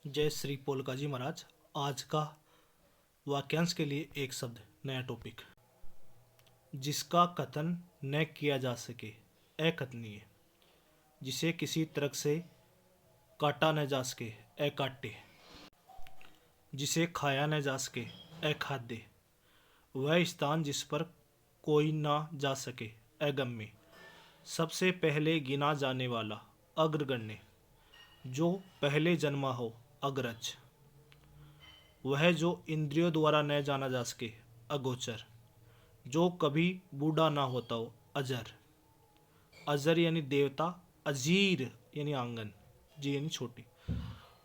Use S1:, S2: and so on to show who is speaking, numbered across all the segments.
S1: जय श्री पोलका जी महाराज। आज का वाक्यांश के लिए एक शब्द, नया टॉपिक। जिसका कथन न किया जा सके अकथनीय। जिसे किसी तरह से काटा न जा सके अकाट्य। जिसे खाया न जा सके अखाद्य। वह स्थान जिस पर कोई ना जा सके अगम्य। सबसे पहले गिना जाने वाला अग्रगण्य। जो पहले जन्मा हो अग्रज। वह जो इंद्रियों द्वारा न जाना जा सके अगोचर। जो कभी बूढ़ा ना होता हो अजर। अजर यानी देवता, अजीर यानी आंगन, जी यानी छोटी।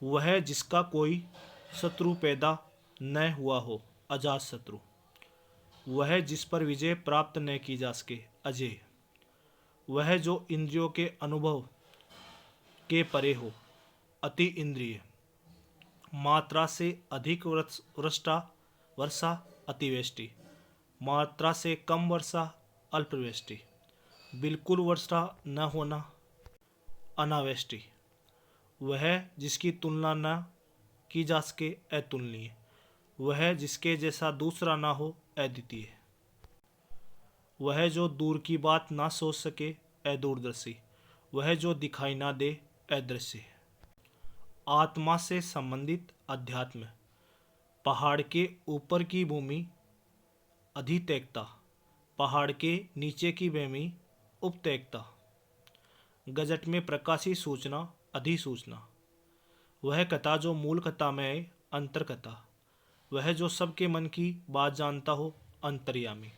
S1: वह जिसका कोई शत्रु पैदा न हुआ हो अजात शत्रु। वह जिस पर विजय प्राप्त न की जा सके अजय। वह जो इंद्रियों के अनुभव के परे हो अति इंद्रिय। मात्रा से अधिक वर्षा अतिवृष्टि। मात्रा से कम वर्षा अल्पवृष्टि। बिल्कुल वर्षा न होना अनावृष्टि। वह जिसकी तुलना न की जा सके अतुलनीय। वह जिसके जैसा दूसरा ना हो अद्वितीय। वह जो दूर की बात ना सोच सके अदूरदर्शी। वह जो दिखाई ना दे अदृश्य। आत्मा से संबंधित अध्यात्म। पहाड़ के ऊपर की भूमि अधितैकता। पहाड़ के नीचे की भूमि उपतैकता। गजट में प्रकाशी सूचना अधिसूचना। वह कथा जो मूल कथा में है अंतर कथा। वह जो सबके मन की बात जानता हो अंतर्यामी।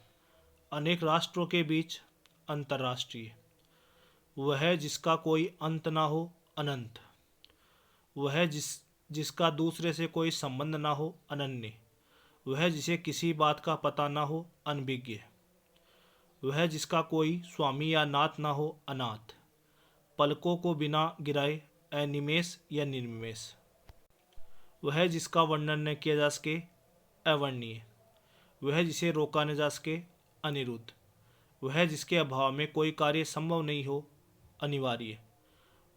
S1: अनेक राष्ट्रों के बीच अंतर्राष्ट्रीय। वह जिसका कोई अंत ना हो अनंत। वह जिसका दूसरे से कोई संबंध ना हो अनन्य। वह जिसे किसी बात का पता ना हो अनभिज्ञ। वह जिसका कोई स्वामी या नाथ ना हो अनाथ। पलकों को बिना गिराए अनिमेष या निर्निमेष। वह जिसका वर्णन न किया जा सके अवर्णनीय। वह जिसे रोका न जा सके अनिरुद्ध। वह जिसके अभाव में कोई कार्य संभव नहीं हो अनिवार्य।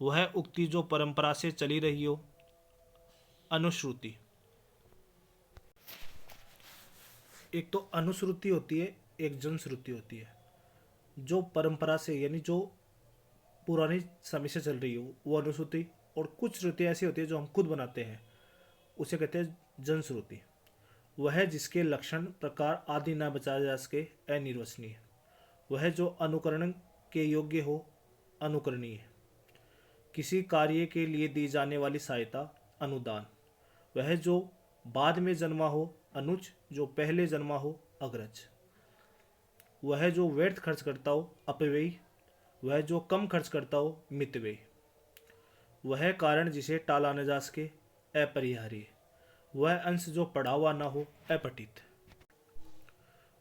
S1: वह उक्ति जो परंपरा से चली रही हो अनुश्रुति। एक तो अनुश्रुति होती है, एक जनश्रुति होती है। जो परंपरा से यानी जो पुरानी समय से चल रही हो वो अनुश्रुति, और कुछ श्रुति ऐसी होती है जो हम खुद बनाते हैं उसे कहते हैं जनश्रुति। वह जिसके लक्षण प्रकार आदि न बचाया जा सके अनिर्वचनीय। वह जो अनुकरण के योग्य हो अनुकरणीय। किसी कार्य के लिए दी जाने वाली सहायता अनुदान। वह जो बाद में जन्मा हो अनुज। जो पहले जन्मा हो अग्रज। वह जो व्यर्थ खर्च करता हो अपव्ययी। वह जो कम खर्च करता हो मितव्ययी। वह कारण जिसे टाला न जा सके अपरिहार्य। वह अंश जो पढ़ा हुआ न हो अपठित।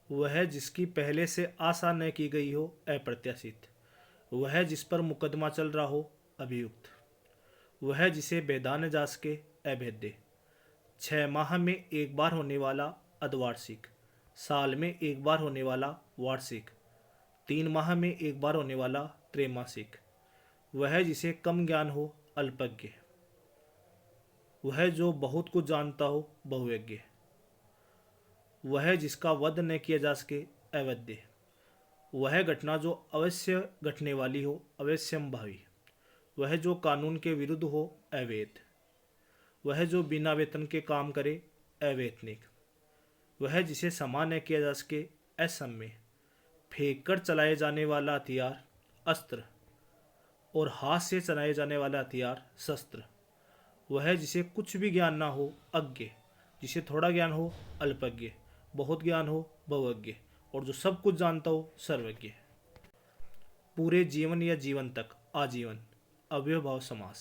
S1: वह जिसकी पहले से आशा न की गई हो अप्रत्याशित। वह जिस पर मुकदमा चल रहा हो अभियुक्त। वह जिसे भेदा न जा सके अभेद्य। 6 माह में एक बार होने वाला अर्धवार्षिक। साल में एक बार होने वाला वार्षिक। 3 माह में एक बार होने वाला त्रैमासिक। वह जिसे कम ज्ञान हो अल्पज्ञ। वह जो बहुत कुछ जानता हो बहुयज्ञ। वह जिसका वध न किया जा सके अवध्य। वह घटना जो अवश्य घटने वाली हो अवश्यंभावी। वह जो कानून के विरुद्ध हो अवैध। वह जो बिना वेतन के काम करे अवैतनिक। वह जिसे समा न किया जा सके असम्य। फेंक कर चलाए जाने वाला हथियार अस्त्र, और हाथ से चलाए जाने वाला हथियार शस्त्र। वह जिसे कुछ भी ज्ञान ना हो अज्ञ। जिसे थोड़ा ज्ञान हो अल्पज्ञ, बहुत ज्ञान हो बहुज्ञ, और जो सब कुछ जानता हो सर्वज्ञ। पूरे जीवन या जीवन तक आजीवन अव्ययभाव समास।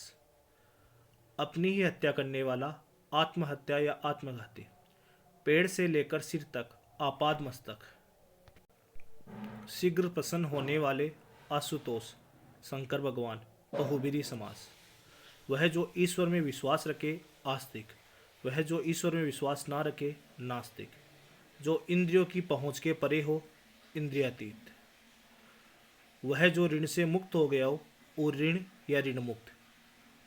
S1: अपनी ही हत्या करने वाला आत्महत्या या आत्मघाती। पेड़ से लेकर सिर तक आपाद मस्तक। शीघ्र प्रसन्न होने वाले आशुतोष शंकर भगवान बहुब्रीहि समास। वह जो ईश्वर में विश्वास रखे आस्तिक। वह जो ईश्वर में विश्वास ना रखे नास्तिक। जो इंद्रियों की पहुँच के परे हो इंद्रियातीत। वह जो ऋण से मुक्त हो गया हो और ऋण या ऋण मुक्त।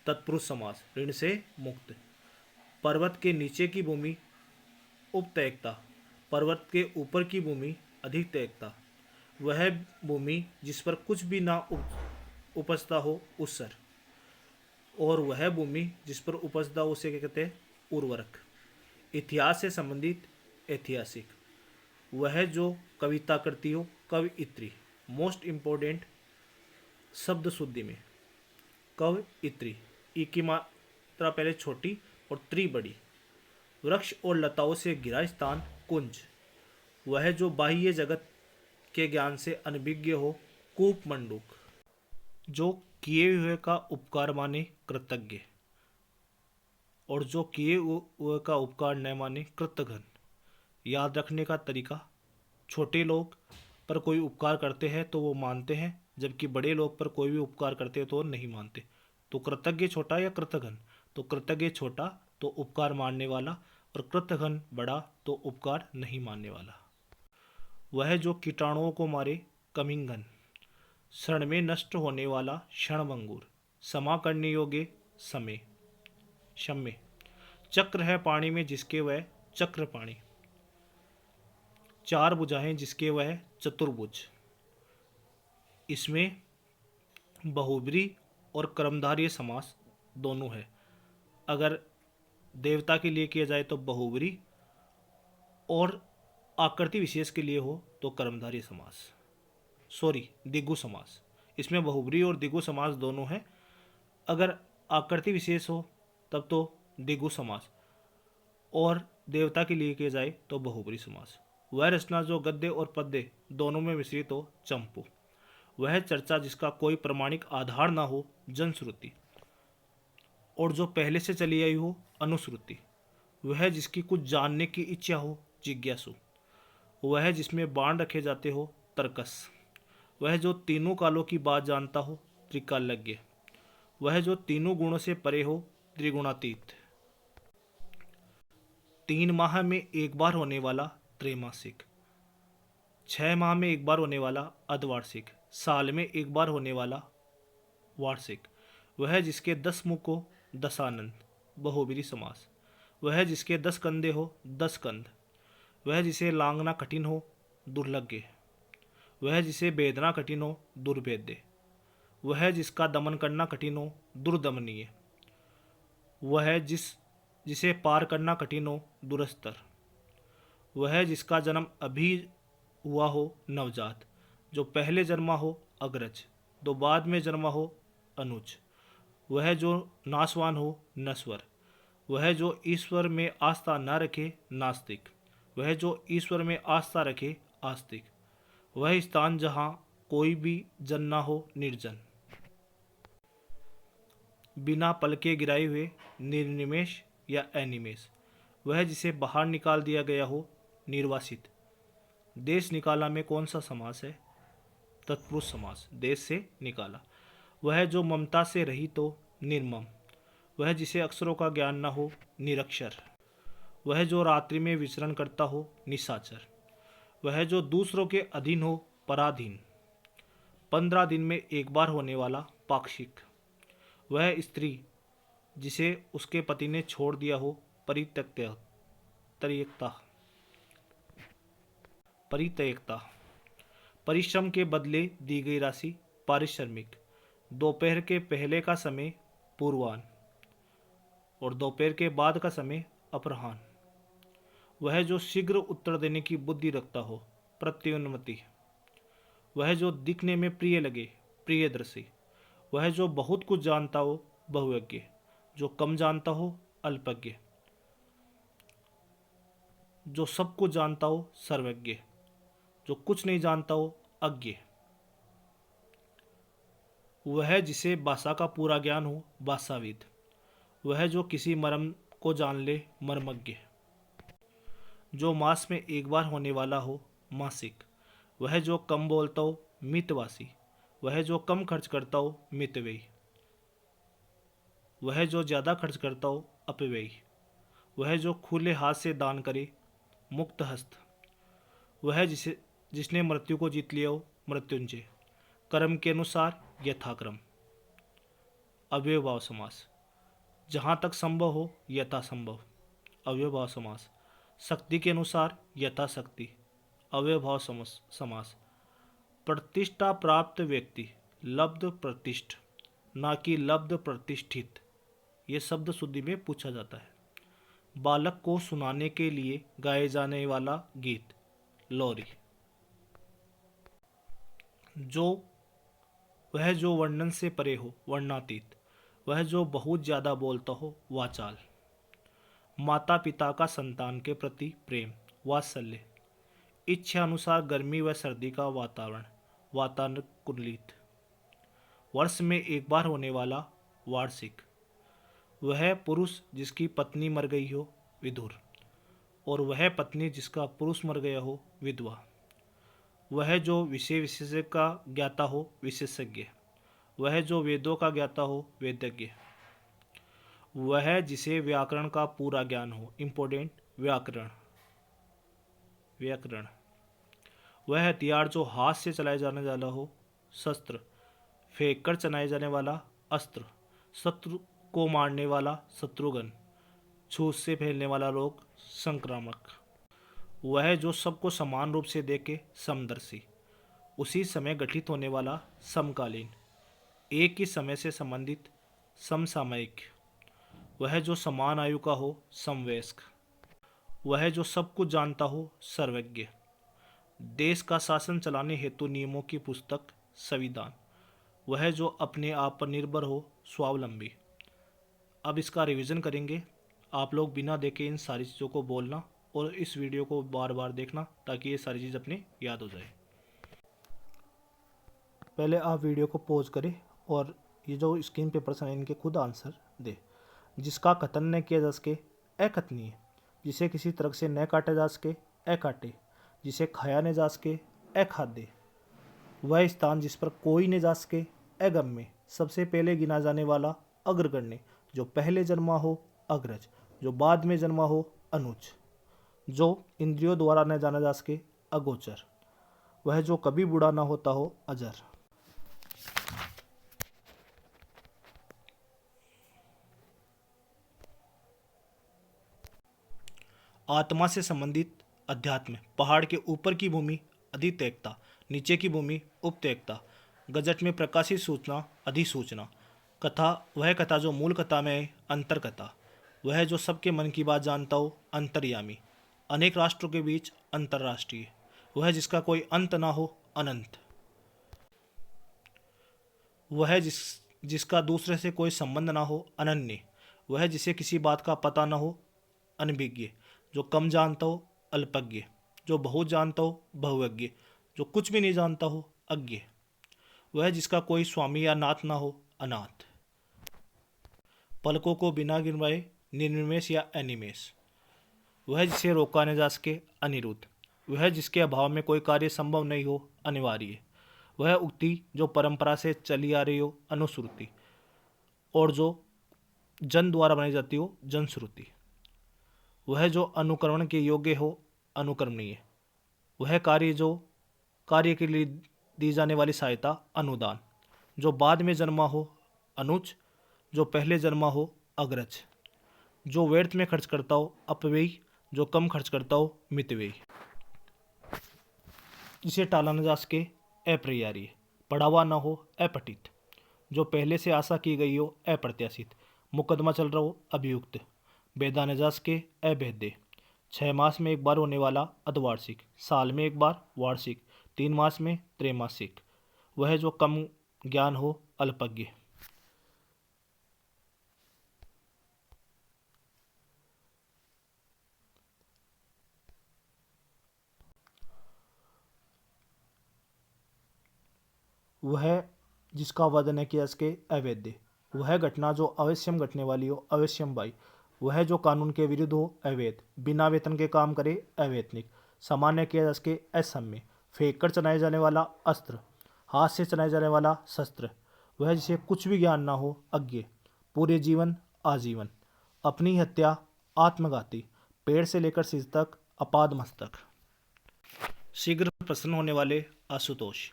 S1: तत्पुरुष समास ऋण से मुक्त। पर्वत के नीचे की भूमि उपत्यक्ता, पर्वत के ऊपर की भूमि अधिकत्यक्ता, वह भूमि जिस पर कुछ भी ना उपजता हो उत्सर, और वह भूमि जिस पर उपजता हो उसे क्या कहते हैं, उर्वरक। इतिहास से संबंधित ऐतिहासिक, वह जो कविता करती हो कवयित्री। मोस्ट इम्पोर्टेंट शब्द शुद्धि में कवयित्री, ई की मात्रा पहले छोटी और त्री बड़ी। वृक्ष और लताओं से घिरा स्थान कुंज, वह जो बाह्य जगत के ज्ञान से अनभिज्ञ हो कूप मंडूक। जो किए हुए का उपकार माने कृतज्ञ, और जो किए हुए का उपकार न माने कृतघ्न। याद रखने का तरीका, छोटे लोग पर कोई उपकार करते हैं तो वो मानते हैं, जबकि बड़े लोग पर कोई भी उपकार करते हैं तो वो नहीं मानते। तो कृतज्ञ छोटा या कृतघ्न, तो कृतज्ञ छोटा तो उपकार मानने वाला, और कृतघ्न बड़ा तो उपकार नहीं मानने वाला। वह जो कीटाणुओं को मारे कमिंगन, क्षण में नष्ट होने क्षण क्षणभंगुर, क्षमा करने योग्य समय क्षम्य। चक्र है पानी में जिसके वह चक्र पाणी, चार भुजाएं जिसके वह चतुर्भुज। इसमें बहुब्री और कर्मधारय समास दोनों है। अगर देवता के लिए किया जाए तो बहुब्री, और आकृति विशेष के लिए हो तो कर्मधारय समास, द्विगु समास। इसमें बहुब्री और द्विगु समास दोनों है। अगर आकृति विशेष हो तब तो द्विगु समास, और देवता के लिए किया जाए तो बहुब्री समास। वह रचना जो गद्य और पद्य दोनों में मिश्रित हो चंपू। वह चर्चा जिसका कोई प्रमाणिक आधार ना हो जनश्रुति, और जो पहले से चली आई हो अनुश्रुति। वह जिसकी कुछ जानने की इच्छा हो जिज्ञासु। वह जिसमें बाण रखे जाते हो तर्कस। वह जो तीनों कालों की बात जानता हो त्रिकालज्ञ। वह जो तीनों गुणों से परे हो त्रिगुणातीत। 3 माह में एक बार होने वाला त्रैमासिक, 6 माह में एक बार होने वाला अर्धवार्षिक, साल में एक बार होने वाला वार्षिक। वह जिसके 10 मुख हो दशानन बहुब्री समास। वह जिसके 10 कंधे हो 10 कंध। वह जिसे लांघना कठिन हो दुर्लज्ञ। वह जिसे भेदना कठिन हो दुर्भेद्य। वह जिसका दमन करना कठिन हो दुर्दमनीय। वह जिसे पार करना कठिन हो दुरस्तर। वह जिसका जन्म अभी हुआ हो नवजात, जो पहले जन्मा हो अग्रज, जो बाद में जन्मा हो अनुज। वह जो नाशवान हो नश्वर। वह जो ईश्वर में आस्था न रखे नास्तिक। वह जो ईश्वर में आस्था रखे आस्तिक। वह स्थान जहाँ कोई भी जन ना हो निर्जन। बिना पलके गिराए हुए निर्निमेष या अनिमेष। वह जिसे बाहर निकाल दिया गया हो निर्वासित। देश निकाला में कौन सा समास है? तत्पुरुष समास, देश से निकाला। वह जो ममता से रहित हो निर्मम। वह जिसे अक्षरों का ज्ञान न हो निरक्षर। वह जो रात्रि में विचरण करता हो निशाचर। वह जो दूसरों के अधीन हो पराधीन। 15 दिन में एक बार होने वाला पाक्षिक। वह स्त्री जिसे उसके पति ने छोड़ दिया हो परित्यक्ता। परिश्रम के बदले दी गई राशि पारिश्रमिक। दोपहर के पहले का समय पूर्वाह्न, और दोपहर के बाद का समय अपराह्न। वह जो शीघ्र उत्तर देने की बुद्धि रखता हो प्रत्युन्नति। वह जो दिखने में प्रिय लगे प्रियदर्शी। वह जो बहुत कुछ जानता हो बहुज्ञ, जो कम जानता हो अल्पज्ञ, जो सब कुछ जानता हो सर्वज्ञ, जो कुछ नहीं जानता हो अज्ञ। वह जिसे भाषा का पूरा ज्ञान हो भाषाविद। वह जो किसी मर्म को जान ले मर्मज्ञ। जो मास में एक बार होने वाला हो मासिक। वह जो कम बोलता हो मितवासी। वह जो कम खर्च करता हो मितव्ययी। वह जो ज़्यादा खर्च करता हो अपव्ययी। वह जो खुले हाथ से दान करे मुक्त हस्त। वह जिसने मृत्यु को जीत लिया हो मृत्युंजय। कर्म के अनुसार यथाक्रम। अव्ययभाव समास, जहाँ तक संभव हो यथासंभव। अव्ययभाव समास। शक्ति के अनुसार यथाशक्ति अव्ययभाव समास। प्रतिष्ठा प्राप्त व्यक्ति लब्ध प्रतिष्ठ ना कि लब्ध प्रतिष्ठित, ये शब्द शुद्धि में पूछा जाता है। बालक को सुनाने के लिए गाए जाने वाला गीत लोरी। वह जो वर्णन से परे हो वर्णातीत, वह जो बहुत ज़्यादा बोलता हो वाचाल। माता पिता का संतान के प्रति प्रेम वात्सल्य। इच्छा अनुसार गर्मी व सर्दी का वातावरण वातानुकूलित। वर्ष में एक बार होने वाला वार्षिक। वह पुरुष जिसकी पत्नी मर गई हो विधुर, और वह पत्नी जिसका पुरुष मर गया हो विधवा। वह जो विषय विशेष का ज्ञाता हो विशेषज्ञ, वह जो वेदों का ज्ञाता हो वेदज्ञ। वह जिसे व्याकरण का पूरा ज्ञान हो इम्पोर्टेंट व्याकरण। वह हथियार जो हाथ से चलाए जाने वाला हो शस्त्र, फेंक कर चलाए जाने वाला अस्त्र, शत्रु को मारने वाला शत्रुघ्न, छूत से फैलने वाला रोग संक्रामक। वह जो सबको समान रूप से देखे समदर्शी, उसी समय गठित होने वाला समकालीन, एक ही समय से संबंधित समसामयिक। वह जो समान आयु का हो समवयस्क। वह जो सब कुछ जानता हो सर्वज्ञ। देश का शासन चलाने हेतु नियमों की पुस्तक संविधान। वह जो अपने आप पर निर्भर हो स्वावलंबी। अब इसका रिवीजन करेंगे। आप लोग बिना देखे इन सारी चीज़ों को बोलना और इस वीडियो को बार बार देखना ताकि ये सारी चीज़ अपने याद हो जाए। पहले आप वीडियो को पॉज करें और ये जो स्क्रीन पे प्रश्न है इनके खुद आंसर दे। जिसका कथन न किया जा सके अकथनीय। जिसे किसी तरह से न काटा जा सके अकाटे। जिसे खाया न जा सके अखाद्य। वह स्थान जिस पर कोई न जा सके अगम्य। सबसे पहले गिना जाने वाला अग्रगण्य। जो पहले जन्मा हो अग्रज। जो बाद में जन्मा हो अनुज। जो इंद्रियों द्वारा न जाना जा सके अगोचर। वह जो कभी बूढ़ा न होता हो अजर। आत्मा से संबंधित अध्यात्म। पहाड़ के ऊपर की भूमि अधित्यक्ता, नीचे की भूमि उपत्यक्ता। गजट में प्रकाशित सूचना अधिसूचना। कथा वह कथा जो मूल कथा में है अंतरकथा। वह जो सबके मन की बात जानता हो अंतर्यामी। अनेक राष्ट्रों के बीच अंतर्राष्ट्रीय। वह जिसका कोई अंत ना हो अनंत। वह जिसका दूसरे से कोई संबंध ना हो अनन्य। वह जिसे किसी बात का पता ना हो अनभिज्ञ। जो कम जानता हो अल्पज्ञ। जो बहुत जानता हो बहुज्ञ। जो कुछ भी नहीं जानता हो अज्ञ। वह जिसका कोई स्वामी या नाथ ना हो अनाथ। पलकों को बिना गिनवाए निर्निमेष या अनिमेष। वह जिसे रोका न जा सके अनिरुद्ध। वह जिसके अभाव में कोई कार्य संभव नहीं हो अनिवार्य। वह उक्ति जो परंपरा से चली आ रही हो अनुश्रुति, और जो जन द्वारा बनाई जाती हो जनश्रुति। वह जो अनुकरण के योग्य हो अनुकरणीय। वह कार्य जो कार्य के लिए दी जाने वाली सहायता अनुदान। जो बाद में जन्मा हो अनुज। जो पहले जन्मा हो अग्रज। जो व्यर्थ में खर्च करता हो अपव्ययी। जो कम खर्च करता हो मितव्ययी। जिसे टाला न जा सके अप्रत्याशित। पढ़ा हुआ न हो अपठित। जो पहले से आशा की गई हो अप्रत्याशित। मुकदमा चल रहा हो अभियुक्त। भेदा न जा सके अभेद्य। 6 मास में एक बार होने वाला अर्धवार्षिक। साल में एक बार वार्षिक। 3 मास में त्रैमासिक। वह जो कम ज्ञान हो अल्पज्ञ। वह जिसका वध न किया सके अवैध। वह घटना जो अवश्यम घटने वाली हो अवश्यम बाई। वह जो कानून के विरुद्ध हो अवैध। बिना वेतन के काम करे अवैतनिक। सामान्य किया जा सके असम्य। फेंक कर चलाए जाने वाला अस्त्र। हाथ से चलाए जाने वाला शस्त्र। वह जिसे कुछ भी ज्ञान ना हो अज्ञ। पूरे जीवन आजीवन। अपनी हत्या आत्मघाती। पेड़ से लेकर सिर तक अपाद मस्तक। शीघ्र प्रसन्न होने वाले आशुतोष।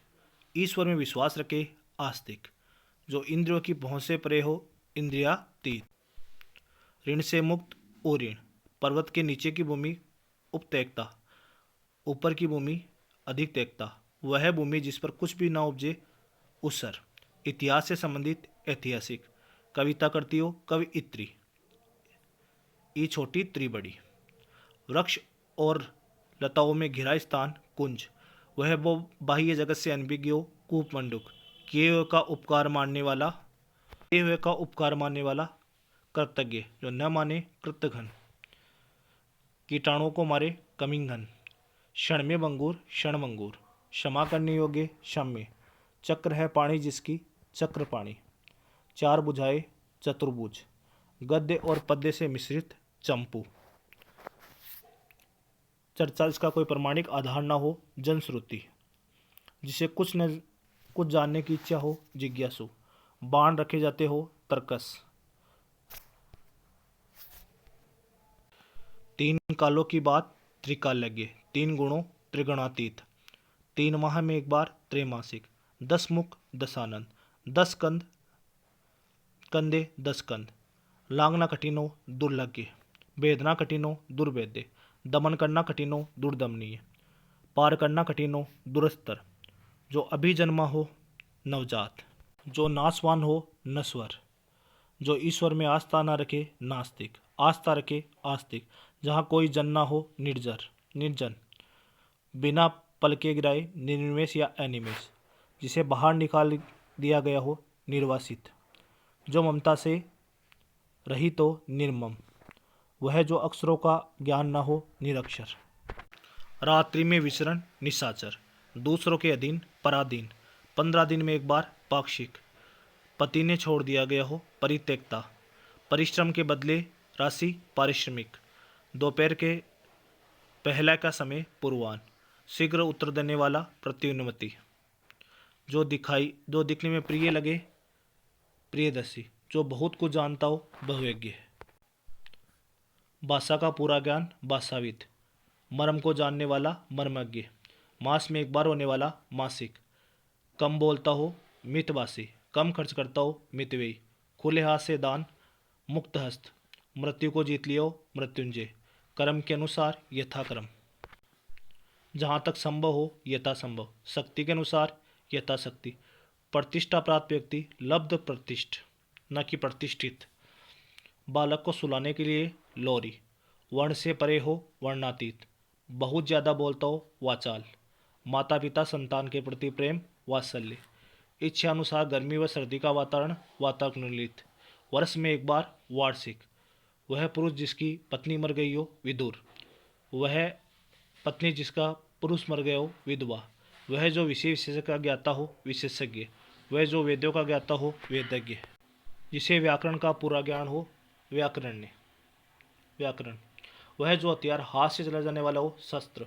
S1: ईश्वर में विश्वास रखे आस्तिक। जो इंद्रियों की पहुँच से परे हो इंद्रियातीत। ऋण से मुक्त ओऋण। पर्वत के नीचे की भूमि उपत्यक्ता, ऊपर की भूमि अधिकत्यक्ता, वह भूमि जिस पर कुछ भी ना उपजे उसर। इतिहास से संबंधित ऐतिहासिक, कविता करती हो कवियत्री, ई छोटी त्री बड़ी। वृक्ष और लताओं में घिरा स्थान कुंज, वह वो बाह्य जगत से अनभिज्ञ हो कूप मंडूक, किए हुए का उपकार मानने वाला, किए हुए का उपकार मानने वाला कृतज्ञ, जो न माने कृतघ्न, कीटाणुओं को मारे कमिंघन, क्षण में बंगूर क्षणभंगूर, क्षमा करने योग्य क्षम्य, चक्र है पाणी जिसकी चक्र पाणी, चार बुझाए चतुर्भुज, गद्य और पद्य से मिश्रित चंपू। चर्चा इसका कोई प्रमाणिक आधार ना हो जनश्रुति, जिसे कुछ जानने की इच्छा हो जिज्ञासु, बाण रखे जाते हो तर्कस, तीन कालों की बात त्रिकालज्ञ, तीन गुणों त्रिगुणातीत, 3 माह में एक बार त्रैमासिक, 10 मुख 10 आनंद, 10 कंद कंधे 10 कंद, लांघना कठिनो दुर्लज्ञ, भेदना कठिनो दुर्भेद्य, दमन करना कठिनो दुर्दमनीय, पार करना कठिनो दुरस्तर, जो अभी जन्मा हो नवजात, जो नासवान हो नश्वर, जो ईश्वर में आस्था न रखे नास्तिक, आस्था रखे आस्तिक, जहाँ कोई जन ना हो निर्जन, बिना पलके गिराए निर्निमेष या अनिमेष, जिसे बाहर निकाल दिया गया हो निर्वासित, जो ममता से रहित हो निर्मम, वह जो अक्षरों का ज्ञान न हो निरक्षर, रात्रि में विचरण निशाचर, दूसरों के अधीन पराधीन, 15 दिन में एक बार पाक्षिक, पति ने छोड़ दिया गया हो परित्यक्ता, परिश्रम के बदले राशि पारिश्रमिक, दोपहर के पहला का समय पूर्वान, शीघ्र उत्तर देने वाला प्रत्युन्नति, जो दिखने में प्रिय लगे प्रियदर्शी, जो बहुत कुछ जानता हो बहुज्ञ, भाषा का पूरा ज्ञान भाषाविद, मर्म को जानने वाला मर्मज्ञ, मास में एक बार होने वाला मासिक, कम बोलता हो मितभाषी, कम खर्च करता हो मितव्ययी, खुले हाथ से दान मुक्त हस्त, मृत्यु को जीत लियो मृत्युंजय, कर्म के अनुसार यथाक्रम, जहाँ तक संभव हो यथासंभव, शक्ति के अनुसार यथाशक्ति, प्रतिष्ठा प्राप्त व्यक्ति लब्ध प्रतिष्ठ न कि प्रतिष्ठित, बालक को सुलाने के लिए लोरी, वर्ण से परे हो वर्णातीत, बहुत ज़्यादा बोलता हो वाचाल, माता पिता संतान के प्रति प्रेम वात्सल्य, इच्छा अनुसार गर्मी व सर्दी का वातावरण वातानुकूलित, वर्ष में एक बार वार्षिक, वह पुरुष जिसकी पत्नी मर गई हो विदुर, वह पत्नी जिसका पुरुष मर गया हो विधवा, वह जो विषय विशेष का ज्ञाता हो विशेषज्ञ, वह जो वेदों का ज्ञाता हो वेदज्ञ, जिसे व्याकरण का पूरा ज्ञान हो व्याकरण, वह जो हथियार हाथ से चलाया जाने वाला हो शस्त्र,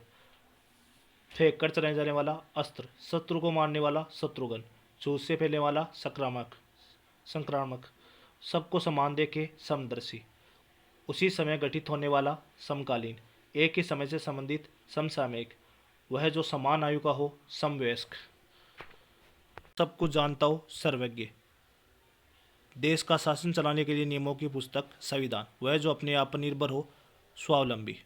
S1: फेंक कर चलाने जाने वाला अस्त्र, शत्रु को मारने वाला शत्रुघ्न, छूत से फैलने वाला संक्रामक, सबको समान देखे समदर्शी, उसी समय गठित होने वाला समकालीन, एक ही समय से संबंधित समसामयिक, वह जो समान आयु का हो समवयस्क, सब कुछ जानता हो सर्वज्ञ, देश का शासन चलाने के लिए नियमों की पुस्तक संविधान, वह जो अपने आप पर निर्भर हो स्वावलंबी।